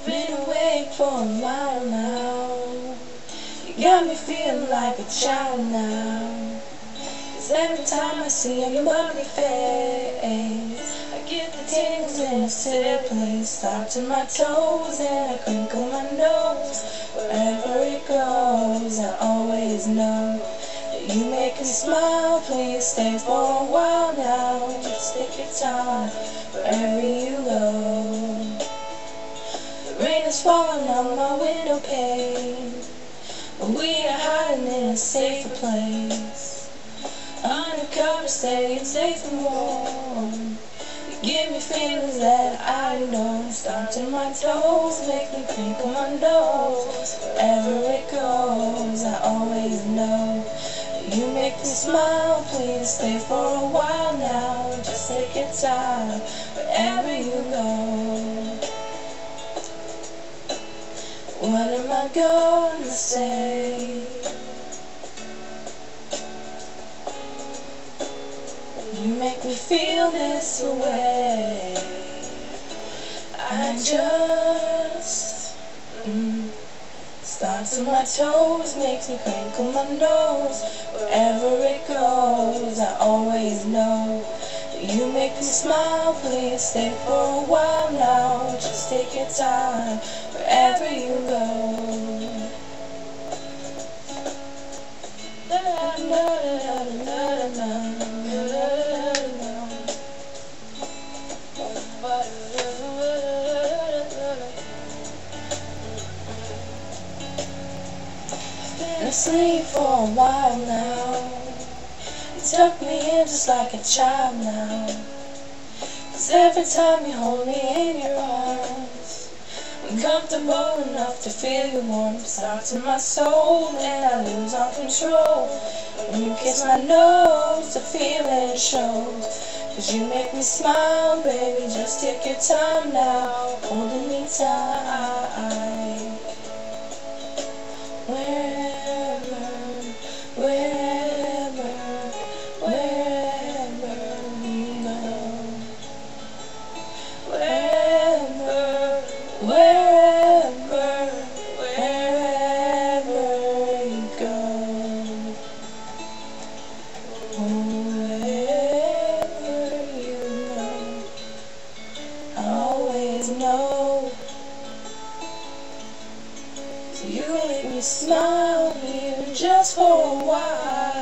Been awake for a while now. You got me feeling like a child now. 'Cause every time I see your bubbly face, I get the tingles in a silly place. Start to my toes and I crinkle my nose. Wherever it goes, I always know that you make me smile. Please stay for a while now. Just take your time wherever you go. Rain is falling on my window pane, but we are hiding in a safer place. Undercover, staying safe and warm. You give me feelings that I know. Start to my toes, make me crinkle my nose. Wherever it goes, I always know that you make me smile. Please stay for a while now. Just take your time wherever you go. What am I gonna say? You make me feel this way. I just start to my toes, makes me crinkle my nose. Wherever it goes, I always know that you make me smile. Please stay for a while now. Just take your time wherever you go. Been asleep for a while now. You tuck me in just like a child now. 'Cause every time you hold me in your arms, I'm comfortable enough to feel your warmth. Starts in my soul and I lose all control. When you kiss my nose, the feeling shows. 'Cause you make me smile, baby, just take your time now. Holding me tight. Wherever you go. Wherever you go. Wherever you know, I always know. So you make me smile here just for a while.